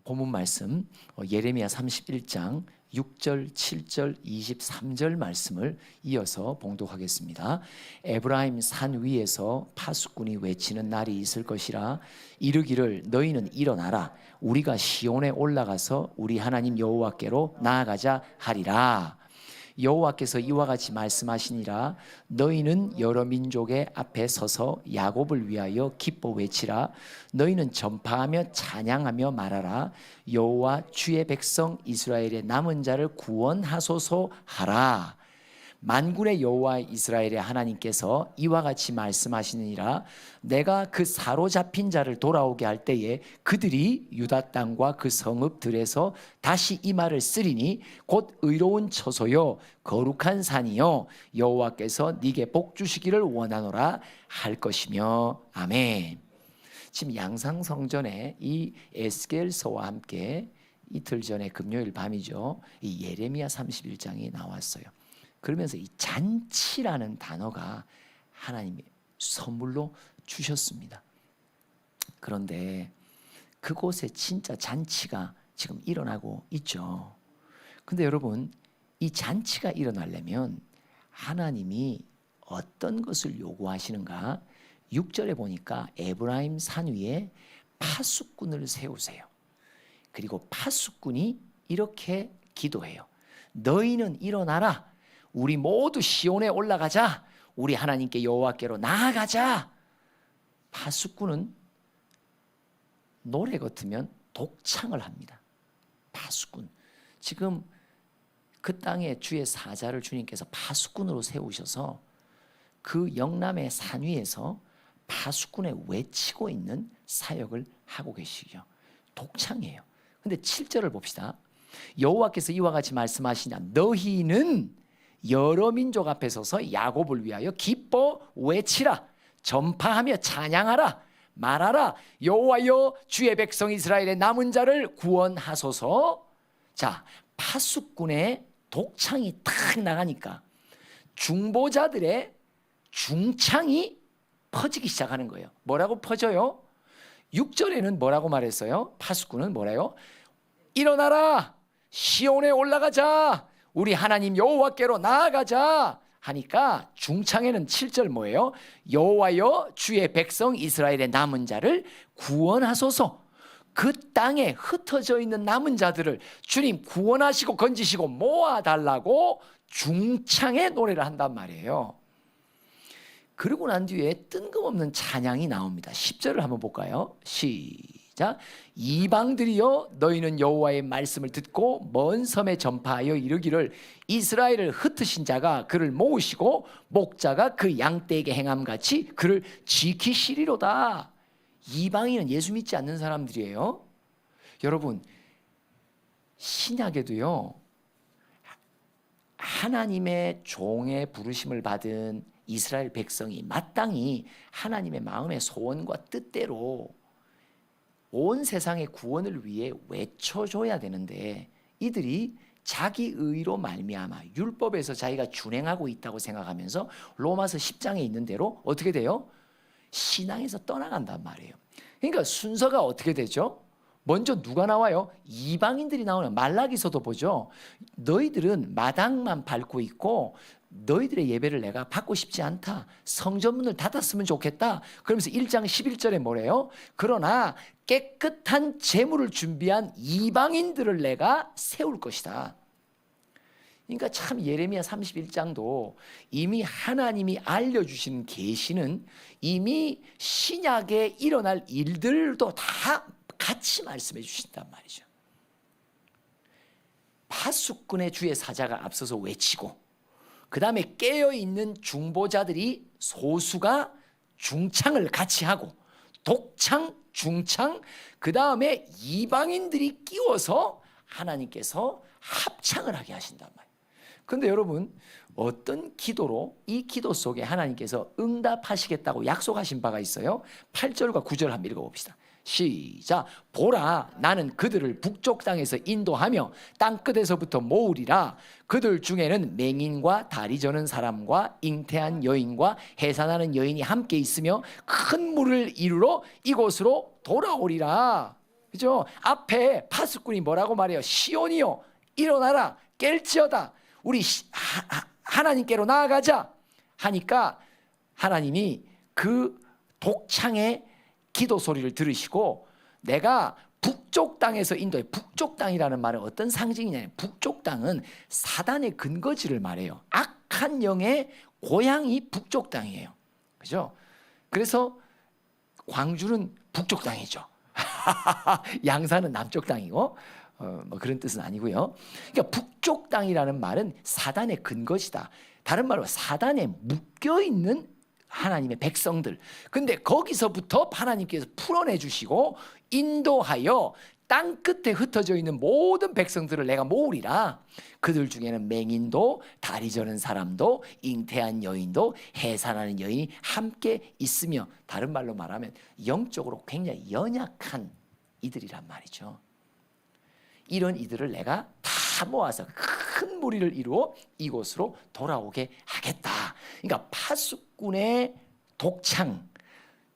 본문 말씀 예레미야 31장 6절, 7절, 23절 말씀을 이어서 봉독하겠습니다. 에브라임 산 위에서 파수꾼이 외치는 날이 있을 것이라. 이르기를 너희는 일어나라. 우리가 시온에 올라가서 우리 하나님 여호와께로 나아가자 하리라. 여호와께서 이와 같이 말씀하시니라. 너희는 여러 민족의 앞에 서서 야곱을 위하여 기뻐 외치라. 너희는 전파하며 찬양하며 말하라. 여호와 주의 백성 이스라엘의 남은 자를 구원하소서 하라. 만군의 여호와 이스라엘의 하나님께서 이와 같이 말씀하시니라. 내가 그 사로잡힌 자를 돌아오게 할 때에 그들이 유다 땅과 그 성읍들에서 다시 이 말을 쓰리니 곧 의로운 처소요 거룩한 산이요 여호와께서 네게 복 주시기를 원하노라 할 것이며. 아멘. 지금 양상성전에 이 에스겔서와 함께 이틀 전에 금요일 밤이죠, 이 예레미야 31장이 나왔어요. 그러면서 이 잔치라는 단어가 하나님이 선물로 주셨습니다. 그런데 그곳에 진짜 잔치가 지금 일어나고 있죠. 근데 여러분, 이 잔치가 일어나려면 하나님이 어떤 것을 요구하시는가? 6절에 보니까 에브라임 산 위에 파수꾼을 세우세요. 그리고 파수꾼이 이렇게 기도해요. 너희는 일어나라. 우리 모두 시온에 올라가자. 우리 하나님께 여호와께로 나아가자. 파수꾼은 노래 같으면 독창을 합니다. 파수꾼. 지금 그 땅에 주의 사자를 주님께서 파수꾼으로 세우셔서 그 영남의 산 위에서 파수꾼에 외치고 있는 사역을 하고 계시죠. 독창이에요. 근데 7절을 봅시다. 여호와께서 이와 같이 말씀하시냐. 너희는 여러 민족 앞에 서서 야곱을 위하여 기뻐 외치라. 전파하며 찬양하라. 말하라. 여호와여 주의 백성 이스라엘의 남은 자를 구원하소서. 자, 파수꾼의 독창이 탁 나가니까 중보자들의 중창이 퍼지기 시작하는 거예요. 뭐라고 퍼져요? 6절에는 뭐라고 말했어요? 파수꾼은 뭐래요? 일어나라. 시온에 올라가자. 우리 하나님 여호와께로 나아가자 하니까 중창에는 7절 뭐예요? 여호와여 주의 백성 이스라엘의 남은 자를 구원하소서. 그 땅에 흩어져 있는 남은 자들을 주님 구원하시고 건지시고 모아달라고 중창의 노래를 한단 말이에요. 그러고 난 뒤에 뜬금없는 찬양이 나옵니다. 10절을 한번 볼까요? 시작. 이방들이여 너희는 여호와의 말씀을 듣고 먼 섬에 전파하여 이르기를 이스라엘을 흩으신 자가 그를 모으시고 목자가 그 양떼에게 행함같이 그를 지키시리로다. 이방인은 예수 믿지 않는 사람들이에요. 여러분, 신약에도요, 하나님의 종의 부르심을 받은 이스라엘 백성이 마땅히 하나님의 마음의 소원과 뜻대로 온 세상의 구원을 위해 외쳐줘야 되는데 이들이 자기 의로 말미암아 율법에서 자기가 준행하고 있다고 생각하면서 로마서 10장에 있는 대로 어떻게 돼요? 신앙에서 떠나간단 말이에요. 그러니까 순서가 어떻게 되죠? 먼저 누가 나와요? 이방인들이 나오는 말라기서도 보죠. 너희들은 마당만 밟고 있고 너희들의 예배를 내가 받고 싶지 않다. 성전문을 닫았으면 좋겠다. 그러면서 1장 11절에 뭐래요? 그러나 깨끗한 제물을 준비한 이방인들을 내가 세울 것이다. 그러니까 참 예레미야 31장도 이미 하나님이 알려주신 계시는 이미 신약에 일어날 일들도 다 같이 말씀해 주신단 말이죠. 파수꾼의 주의 사자가 앞서서 외치고 그 다음에 깨어있는 중보자들이 소수가 중창을 같이 하고 독창, 중창, 그 다음에 이방인들이 끼워서 하나님께서 합창을 하게 하신단 말이에요. 그런데 여러분, 어떤 기도로 이 기도 속에 하나님께서 응답하시겠다고 약속하신 바가 있어요? 8절과 9절 한번 읽어봅시다. 시작. 보라, 나는 그들을 북쪽 땅에서 인도하며 땅끝에서부터 모으리라. 그들 중에는 맹인과 다리 저는 사람과 잉태한 여인과 해산하는 여인이 함께 있으며 큰 물을 이루러 이곳으로 돌아오리라. 그죠? 앞에 파수꾼이 뭐라고 말해요? 시온이요, 일어나라, 깰지어다. 우리 하나님께로 나아가자 하니까 하나님이 그 독창의 기도 소리를 들으시고, 내가 북쪽 땅에서 인도해. 북쪽 땅이라는 말은 어떤 상징이냐면, 북쪽 땅은 사단의 근거지를 말해요. 악한 영의 고향이 북쪽 땅이에요. 그죠? 그래서 광주는 북쪽 땅이죠. 양산은 남쪽 땅이고, 뭐 그런 뜻은 아니고요. 그러니까 북쪽 땅이라는 말은 사단의 근거지다. 다른 말로 사단에 묶여 있는 하나님의 백성들. 근데 거기서부터 하나님께서 풀어내 주시고 인도하여 땅 끝에 흩어져 있는 모든 백성들을 내가 모으리라. 그들 중에는 맹인도, 다리 저는 사람도, 잉태한 여인도, 해산하는 여인이 함께 있으며, 다른 말로 말하면 영적으로 굉장히 연약한 이들이란 말이죠. 이런 이들을 내가 다 모아서 큰 무리를 이루어 이곳으로 돌아오게 하겠다. 그러니까 파수꾼의 독창,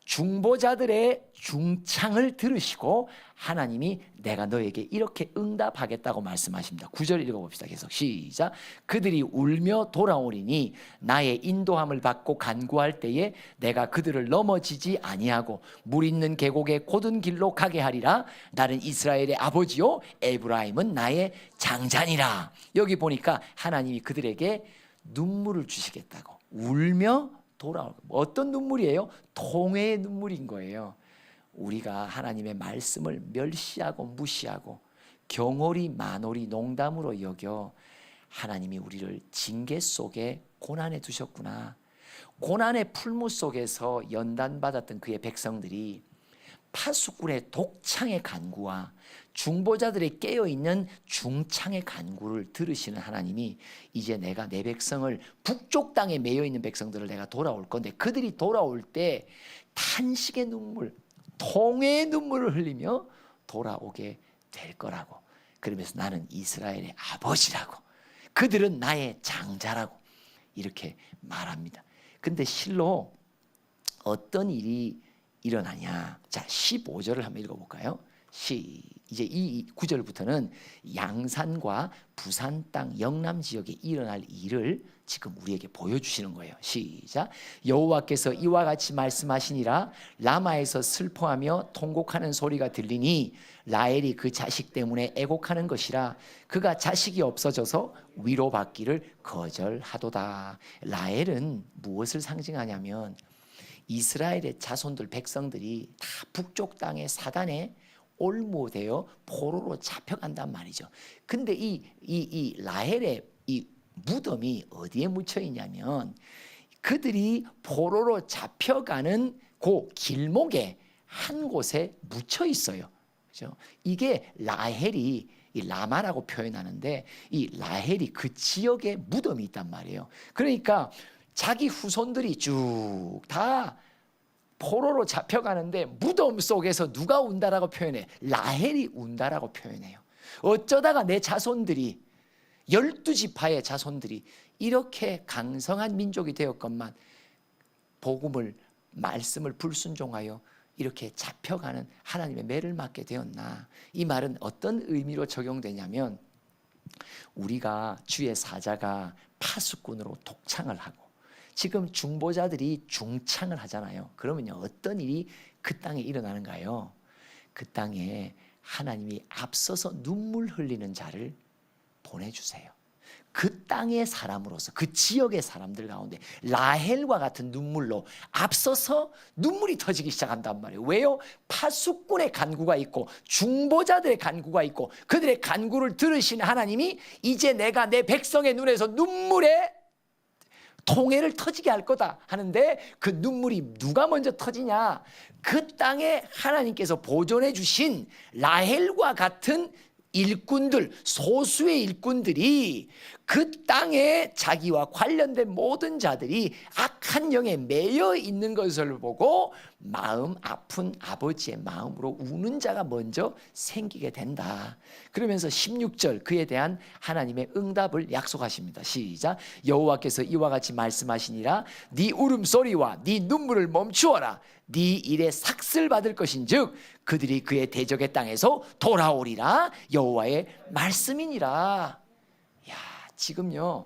중보자들의 중창을 들으시고 하나님이 내가 너에게 이렇게 응답하겠다고 말씀하십니다. 9절 읽어봅시다. 계속 시작. 그들이 울며 돌아오리니 나의 인도함을 받고 간구할 때에 내가 그들을 넘어지지 아니하고 물 있는 계곡의 곧은 길로 가게 하리라. 나는 이스라엘의 아버지요 에브라임은 나의 장자니라. 여기 보니까 하나님이 그들에게 눈물을 주시겠다고, 울며 돌아올, 어떤 눈물이에요? 통회의 눈물인 거예요. 우리가 하나님의 말씀을 멸시하고 무시하고 경홀히 만홀히 농담으로 여겨 하나님이 우리를 징계 속에 고난에 두셨구나. 고난의 풀무 속에서 연단받았던 그의 백성들이 파수꾼의 독창의 간구와 중보자들의 깨어있는 중창의 간구를 들으시는 하나님이, 이제 내가 내 백성을, 북쪽 땅에 매여있는 백성들을 내가 돌아올 건데 그들이 돌아올 때 탄식의 눈물, 통회의 눈물을 흘리며 돌아오게 될 거라고. 그러면서 나는 이스라엘의 아버지라고, 그들은 나의 장자라고 이렇게 말합니다. 근데 실로 어떤 일이 일어나냐. 자, 15절을 한번 읽어볼까요? 이제 이 9절부터는 양산과 부산 땅 영남 지역에 일어날 일을 지금 우리에게 보여주시는 거예요. 시작. 여호와께서 이와 같이 말씀하시니라. 라마에서 슬퍼하며 통곡하는 소리가 들리니 라헬이 그 자식 때문에 애곡하는 것이라. 그가 자식이 없어져서 위로받기를 거절하도다. 라헬은 무엇을 상징하냐면 이스라엘의 자손들, 백성들이 다 북쪽 땅의 사단에 올무되어 포로로 잡혀간단 말이죠. 근데 이 라헬의 이 무덤이 어디에 묻혀 있냐면 그들이 포로로 잡혀가는 그 길목에 한 곳에 묻혀 있어요. 그죠? 이게 라헬이, 이 라마라고 표현하는데 이 라헬이 그 지역에 무덤이 있단 말이에요. 그러니까 자기 후손들이 쭉 다 포로로 잡혀가는데 무덤 속에서 누가 운다라고 표현해? 라헬이 운다라고 표현해요. 어쩌다가 내 자손들이, 12지파의 자손들이 이렇게 강성한 민족이 되었건만 복음을, 말씀을 불순종하여 이렇게 잡혀가는 하나님의 매를 맞게 되었나. 이 말은 어떤 의미로 적용되냐면 우리가 주의 사자가 파수꾼으로 독창을 하고 지금 중보자들이 중창을 하잖아요. 그러면요, 어떤 일이 그 땅에 일어나는가요? 그 땅에 하나님이 앞서서 눈물 흘리는 자를 보내주세요. 그 땅의 사람으로서, 그 지역의 사람들 가운데 라헬과 같은 눈물로 앞서서 눈물이 터지기 시작한단 말이에요. 왜요? 파수꾼의 간구가 있고 중보자들의 간구가 있고 그들의 간구를 들으신 하나님이 이제 내가 내 백성의 눈에서 눈물의 통해를 터지게 할 거다 하는데, 그 눈물이 누가 먼저 터지냐? 그 땅에 하나님께서 보존해 주신 라헬과 같은 일꾼들, 소수의 일꾼들이 그 땅에 자기와 관련된 모든 자들이 악한 영에 매여 있는 것을 보고 마음 아픈 아버지의 마음으로 우는 자가 먼저 생기게 된다. 그러면서 16절 그에 대한 하나님의 응답을 약속하십니다. 시작. 여호와께서 이와 같이 말씀하시니라. 네 울음소리와 네 눈물을 멈추어라. 네 일에 삭슬 받을 것인즉 그들이 그의 대적의 땅에서 돌아오리라 여호와의 말씀이니라. 야, 지금요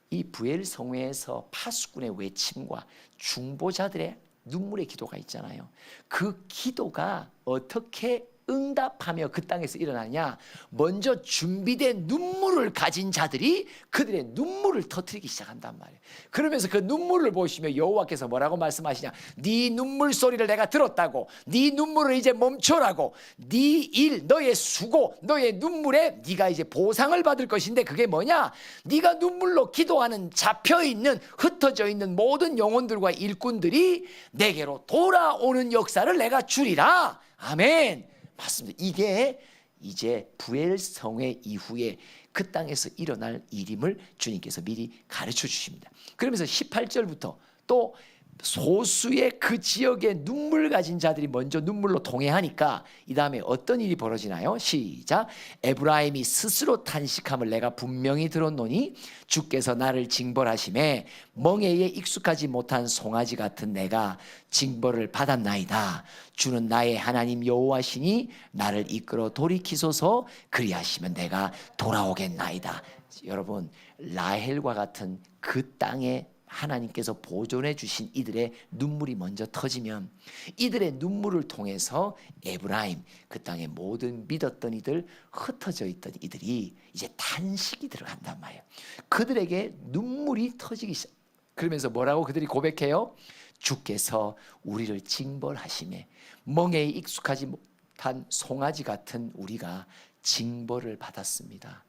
이 부엘 성회에서 파수꾼의 외침과 중보자들의 눈물의 기도가 있잖아요. 그 기도가 어떻게 응답하며 그 땅에서 일어나냐? 먼저 준비된 눈물을 가진 자들이 그들의 눈물을 터뜨리기 시작한단 말이에요. 그러면서 그 눈물을 보시며 여호와께서 뭐라고 말씀하시냐? 네 눈물 소리를 내가 들었다고. 네 눈물을 이제 멈춰라고. 네 일, 너의 수고, 너의 눈물에 네가 이제 보상을 받을 것인데 그게 뭐냐? 네가 눈물로 기도하는 잡혀있는 흩어져 있는 모든 영혼들과 일꾼들이 내게로 돌아오는 역사를 내가 주리라. 아멘. 맞습니다. 이게 이제 부엘 성회 이후에 그 땅에서 일어날 일임을 주님께서 미리 가르쳐 주십니다. 그러면서 18절부터 또 소수의 그 지역에 눈물 가진 자들이 먼저 눈물로 동행하니까 이 다음에 어떤 일이 벌어지나요? 시작. 에브라임이 스스로 탄식함을 내가 분명히 들었노니 주께서 나를 징벌하심에 멍에에 익숙하지 못한 송아지 같은 내가 징벌을 받았나이다. 주는 나의 하나님 여호와시니 나를 이끌어 돌이키소서. 그리하시면 내가 돌아오겠나이다. 여러분, 라헬과 같은 그 땅에 하나님께서 보존해 주신 이들의 눈물이 먼저 터지면 이들의 눈물을 통해서 에브라임, 그 땅의 모든 믿었던 이들, 흩어져 있던 이들이 이제 탄식이 들어간단 말이에요. 그들에게 눈물이 터지기 시작. 그러면서 뭐라고 그들이 고백해요? 주께서 우리를 징벌하심에 멍에에 익숙하지 못한 송아지 같은 우리가 징벌을 받았습니다.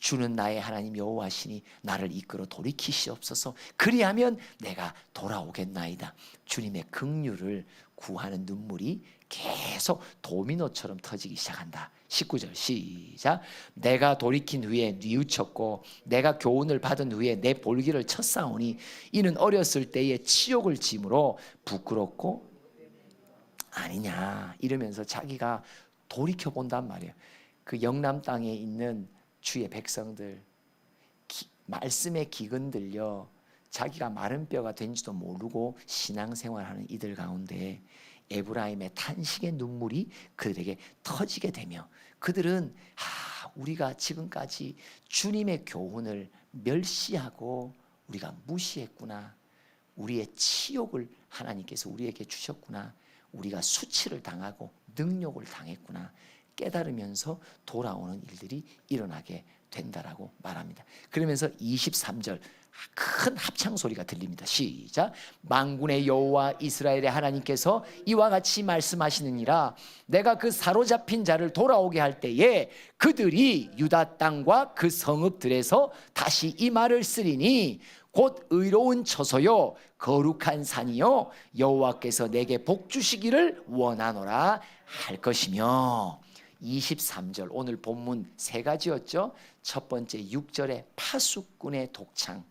주는 나의 하나님 여호와시니 나를 이끌어 돌이키시옵소서. 그리하면 내가 돌아오겠나이다. 주님의 긍휼을 구하는 눈물이 계속 도미노처럼 터지기 시작한다. 19절 시작. 내가 돌이킨 후에 뉘우쳤고 내가 교훈을 받은 후에 내 볼기를 쳤사오니 이는 어렸을 때의 치욕을 짐으로 부끄럽고 아니냐 이러면서 자기가 돌이켜 본단 말이에요. 그 영남 땅에 있는 주의 백성들, 말씀에 기근들려 자기가 마른 뼈가 된지도 모르고 신앙생활하는 이들 가운데 에브라임의 탄식의 눈물이 그들에게 터지게 되며 그들은 우리가 지금까지 주님의 교훈을 멸시하고 우리가 무시했구나. 우리의 치욕을 하나님께서 우리에게 주셨구나. 우리가 수치를 당하고 능욕을 당했구나. 깨달으면서 돌아오는 일들이 일어나게 된다라고 말합니다. 그러면서 23절 큰 합창 소리가 들립니다. 시작. 만군의 여호와 이스라엘의 하나님께서 이와 같이 말씀하시느니라. 내가 그 사로잡힌 자를 돌아오게 할 때에 그들이 유다 땅과 그 성읍들에서 다시 이 말을 쓰리니 곧 의로운 처소요 거룩한 산이요 여호와께서 내게 복 주시기를 원하노라 할 것이며. 23절 오늘 본문 세 가지였죠. 첫 번째 6절에 파수꾼의 독창,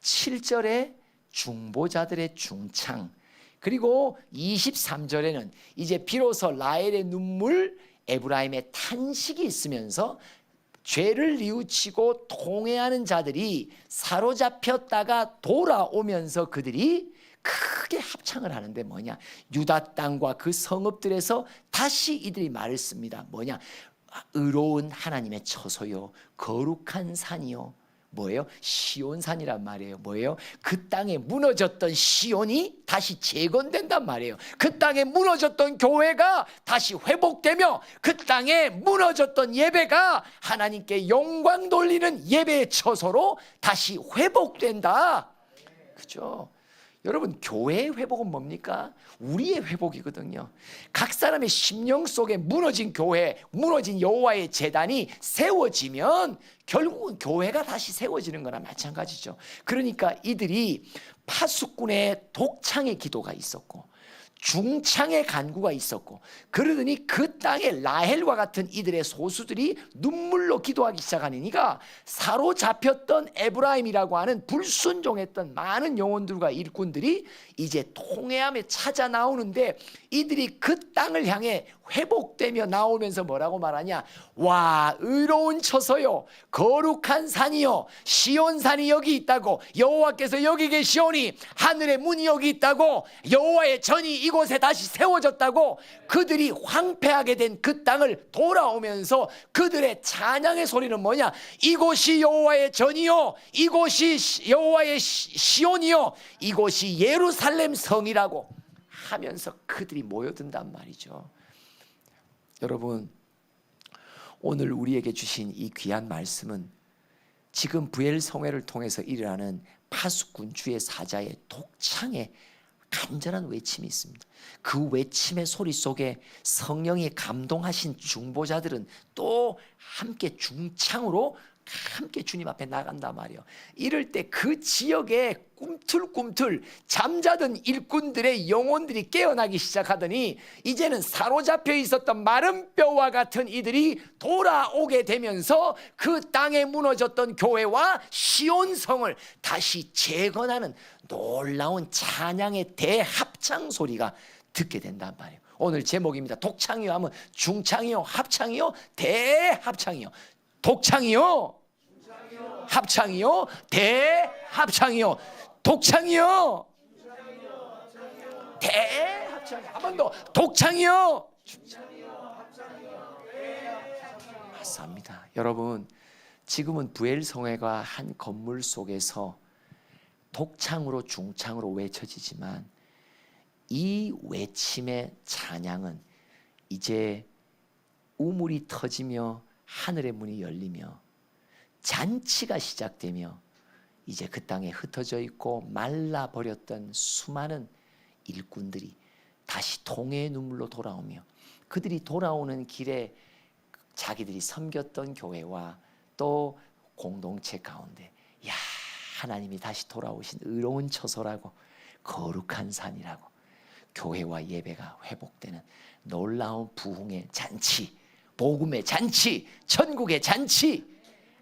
7절에 중보자들의 중창, 그리고 23절에는 이제 비로소 라헬의 눈물, 에브라임의 탄식이 있으면서 죄를 뉘우치고 통회하는 자들이 사로잡혔다가 돌아오면서 그들이 크게 합창을 하는데 뭐냐? 유다 땅과 그 성읍들에서 다시 이들이 말을 씁니다. 뭐냐? 의로운 하나님의 처소요 거룩한 산이요. 뭐예요? 시온산이란 말이에요. 뭐예요? 그 땅에 무너졌던 시온이 다시 재건된단 말이에요. 그 땅에 무너졌던 교회가 다시 회복되며 그 땅에 무너졌던 예배가 하나님께 영광 돌리는 예배의 처소로 다시 회복된다. 그죠? 여러분, 교회의 회복은 뭡니까? 우리의 회복이거든요. 각 사람의 심령 속에 무너진 교회, 무너진 여호와의 제단이 세워지면 결국은 교회가 다시 세워지는 거나 마찬가지죠. 그러니까 이들이 파수꾼의 독창의 기도가 있었고 중창의 간구가 있었고 그러더니 그 땅에 라헬과 같은 이들의 소수들이 눈물로 기도하기 시작하니까 사로잡혔던 에브라임이라고 하는 불순종했던 많은 영혼들과 일꾼들이 이제 통회함에 찾아 나오는데 이들이 그 땅을 향해 회복되며 나오면서 뭐라고 말하냐? 와, 의로운 처소요 거룩한 산이요 시온산이 여기 있다고. 여호와께서 여기 계시오니 하늘의 문이 여기 있다고. 여호와의 전이 이곳에 다시 세워졌다고 그들이 황폐하게 된 그 땅을 돌아오면서 그들의 찬양의 소리는 뭐냐? 이곳이 여호와의 전이요, 이곳이 여호와의 시온이요, 이곳이 예루살렘 성이라고 하면서 그들이 모여든단 말이죠. 여러분, 오늘 우리에게 주신 이 귀한 말씀은 지금 부엘 성회를 통해서 일어나는 파수꾼주의 사자의 독창의 간절한 외침이 있습니다. 그 외침의 소리 속에 성령이 감동하신 중보자들은 또 함께 중창으로 함께 주님 앞에 나간단 말이에요. 이럴 때 그 지역에 꿈틀꿈틀 잠자던 일꾼들의 영혼들이 깨어나기 시작하더니 이제는 사로잡혀 있었던 마른 뼈와 같은 이들이 돌아오게 되면서 그 땅에 무너졌던 교회와 시온성을 다시 재건하는 놀라운 찬양의 대합창 소리가 듣게 된단 말이에요. 오늘 제목입니다. 독창이요 하면 중창이요, 합창이요, 대합창이요. 독창이요, 합창이요, 대합창이요. 독창이요, 대합창이요. 한 번 더. 독창이요, 맞습니다. 여러분, 지금은 부엘 성회가 한 건물 속에서 독창으로 중창으로 외쳐지지만 이 외침의 찬양은 이제 우물이 터지며 하늘의 문이 열리며 잔치가 시작되며 이제 그 땅에 흩어져 있고 말라버렸던 수많은 일꾼들이 다시 통회의 눈물로 돌아오며 그들이 돌아오는 길에 자기들이 섬겼던 교회와 또 공동체 가운데 야, 하나님이 다시 돌아오신 의로운 처소라고 거룩한 산이라고 교회와 예배가 회복되는 놀라운 부흥의 잔치, 복음의 잔치, 천국의 잔치.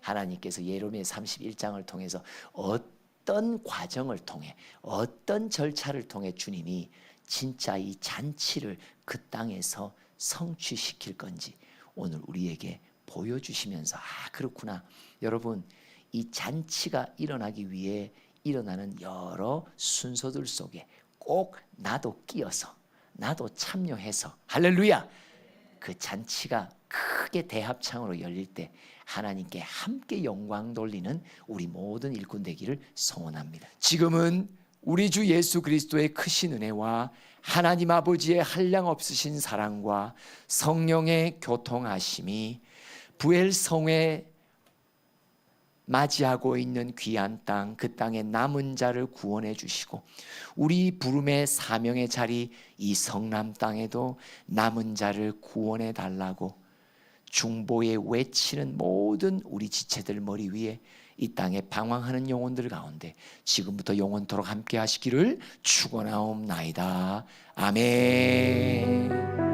하나님께서 예레미야 31장을 통해서 어떤 과정을 통해 어떤 절차를 통해 주님이 진짜 이 잔치를 그 땅에서 성취시킬 건지 오늘 우리에게 보여주시면서 그렇구나. 여러분, 이 잔치가 일어나기 위해 일어나는 여러 순서들 속에 꼭 나도 끼어서 나도 참여해서 할렐루야, 그 잔치가 크게 대합창으로 열릴 때 하나님께 함께 영광 돌리는 우리 모든 일꾼 되기를 소원합니다. 지금은 우리 주 예수 그리스도의 크신 은혜와 하나님 아버지의 한량없으신 사랑과 성령의 교통하심이 부엘 성에 맞이하고 있는 귀한 땅, 그 땅의 남은 자를 구원해 주시고 우리 부름의 사명의 자리 이 성남 땅에도 남은 자를 구원해 달라고 중보에 외치는 모든 우리 지체들 머리 위에 이 땅에 방황하는 영혼들 가운데 지금부터 영원토록 함께 하시기를 축원하옵나이다. 아멘.